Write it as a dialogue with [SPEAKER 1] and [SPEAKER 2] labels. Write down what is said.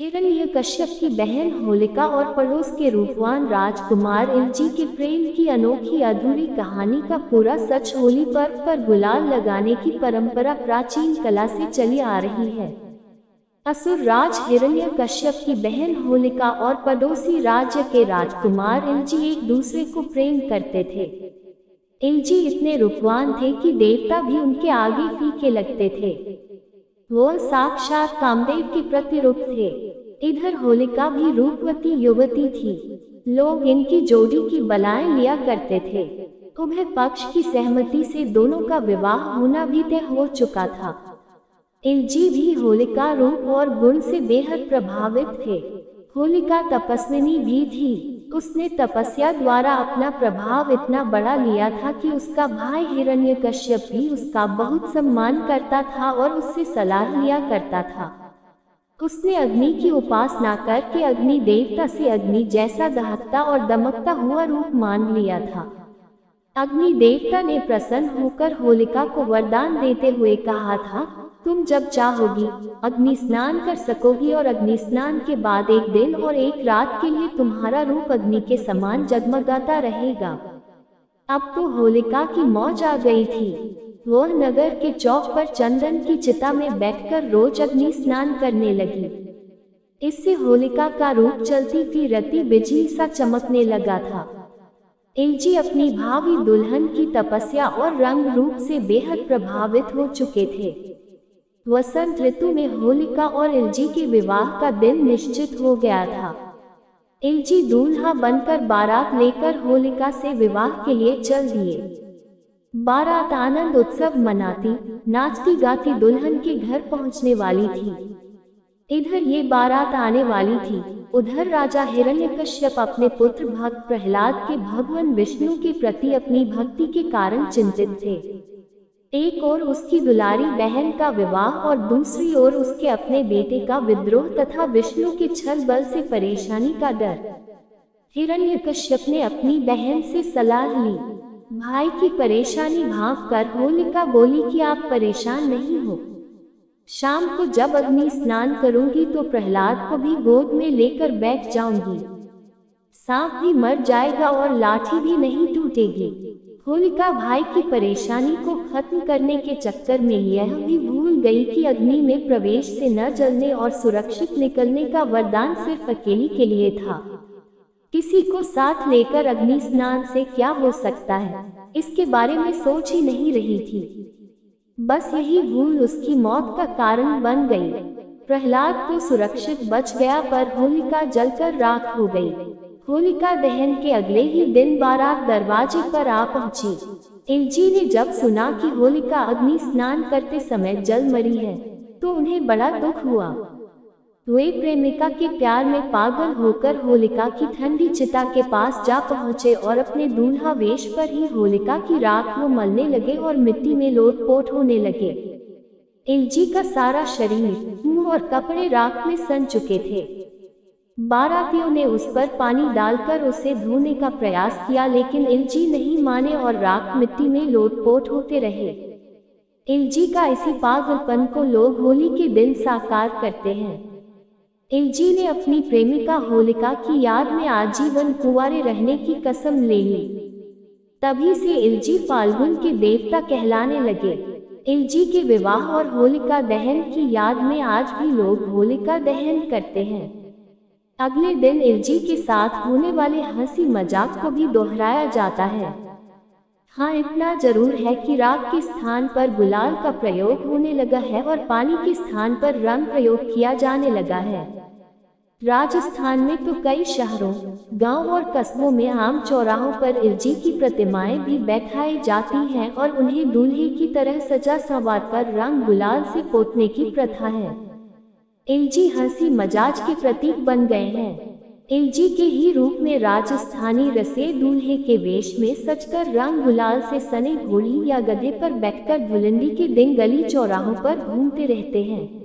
[SPEAKER 1] हिरण्यकश्यप की बहन होलिका और पड़ोस के रूपवान राजकुमार इलजी के प्रेम की अनोखी अधूरी कहानी का पूरा सच होली पर्व पर गुलाल लगाने की परंपरा प्राचीन कला से चली आ रही है। असुर राज हिरण्यकश्यप की बहन होलिका और पड़ोसी राज्य के राजकुमार इलजी एक दूसरे को प्रेम करते थे। इलजी इतने रूपवान थे कि देवता भी उनके आगे फीके लगते थे। वो साक्षात कामदेव के प्रतिरूप थे। इधर होलिका भी रूपवती युवती थी। लोग इनकी जोड़ी की बलाएं लिया करते थे। उभय पक्ष की सहमति से दोनों का विवाह होना भी तय हो चुका था। इलजी भी होलिका रूप और गुण से बेहद प्रभावित थे। होलिका तपस्विनी भी थी। उसने तपस्या द्वारा अपना प्रभाव इतना बढ़ा लिया था कि उसका भाई हिरण्यकश्यप भी उसका बहुत सम्मान करता था और उससे सलाह लिया करता था। उसने अग्नि की उपासना करके अग्नि देवता से अग्नि जैसा दहकता और दमकता हुआ रूप मान लिया था। अग्नि देवता ने प्रसन्न होकर होलिका को वरदान देते हुए कहा था, तुम जब चाहोगी अग्नि स्नान कर सकोगी और अग्नि स्नान के बाद एक दिन और एक रात के लिए तुम्हारा रूप अग्नि के समान जगमगाता रहेगा। अब तो होलिका की मौज आ गई थी। वह नगर के चौक पर चंदन की चिता में बैठकर रोज अग्नि स्नान करने लगी। इससे होलिका का रूप चलती फिरती बिजली सा चमकने लगा था। इलजी अपनी भावी दुल्हन की तपस्या और रंग रूप से बेहद प्रभावित हो चुके थे। वसंत ऋतु में होलिका और इलजी के विवाह का दिन निश्चित हो गया था। इलजी दूल्हा बनकर बारात लेकर होलिका से विवाह के लिए चल दिए। बारात आनंद उत्सव मनाती नाचती गाती दुल्हन के घर पहुंचने वाली थी। इधर ये बारात आने वाली थी, उधर राजा हिरण्यकश्यप अपने पुत्र भक्त प्रहलाद के भगवान विष्णु के प्रति अपनी भक्ति के कारण चिंतित थे। एक ओर उसकी दुलारी बहन का विवाह और दूसरी ओर उसके अपने बेटे का विद्रोह तथा विष्णु के छल बल से परेशानी का डर। हिरण्यकश्यप ने अपनी बहन से सलाह ली। भाई की परेशानी भांपकर होलिका बोली कि आप परेशान नहीं हो। शाम को जब अग्नि स्नान करूंगी तो प्रहलाद को भी गोद में लेकर बैठ जाऊंगी। सांप भी मर जाएगा और लाठी भी नहीं टूटेगी। होलिका भाई की परेशानी को खत्म करने के चक्कर में यह भी भूल गई कि अग्नि में प्रवेश से न जलने और सुरक्षित निकलने का वरदान सिर्फ अकेली के लिए था। किसी को साथ लेकर अग्नि स्नान से क्या हो सकता है, इसके बारे में सोच ही नहीं रही थी। बस यही भूल उसकी मौत का कारण बन गई। प्रहलाद तो सुरक्षित बच गया पर होलिका जलकर राख हो गई। होलिका दहन के अगले ही दिन बारात दरवाजे पर आ पहुंची। इलजी ने जब सुना कि होलिका अग्नि स्नान करते समय जल मरी है तो उन्हें बड़ा दुख हुआ। वे प्रेमिका के प्यार में पागल होकर होलिका की ठंडी चिता के पास जा पहुंचे और अपने दूल्हा वेश पर ही होलिका की राख को मलने लगे और मिट्टी में लोटपोट होने लगे। इलजी का सारा शरीर, मुंह और कपड़े राख में सन चुके थे। बारातियों ने उस पर पानी डालकर उसे धोने का प्रयास किया, लेकिन इलजी नहीं माने और राख मिट्टी में लोटपोट होते रहे। इलजी का इसी पागलपन को लोग होली के दिन साकार करते हैं। इलजी ने अपनी प्रेमिका होलिका की याद में आजीवन कुंवारे रहने की कसम ले ली। तभी से इलजी फाल्गुन के देवता कहलाने लगे। इलजी के विवाह और होलिका दहन की याद में आज भी लोग होलिका दहन करते हैं। अगले दिन इलजी के साथ होने वाले हंसी मजाक को भी दोहराया जाता है। हाँ, इतना जरूर है कि राख के स्थान पर गुलाल का प्रयोग होने लगा है और पानी के स्थान पर रंग प्रयोग किया जाने लगा है। राजस्थान में तो कई शहरों, गांव और कस्बों में आम चौराहों पर इलजी की प्रतिमाएं भी बैठाई जाती हैं और उन्हें दूल्हे की तरह सजा संवार कर रंग गुलाल से पोतने की प्रथा है। इलजी हंसी मजाज के प्रतीक बन गए हैं। इलजी के ही रूप में राजस्थानी रसे दूल्हे के वेश में सजकर रंग गुलाल से सने घोड़ी या गधे पर बैठकर धुलंडी के दिन गली चौराहों पर घूमते रहते हैं।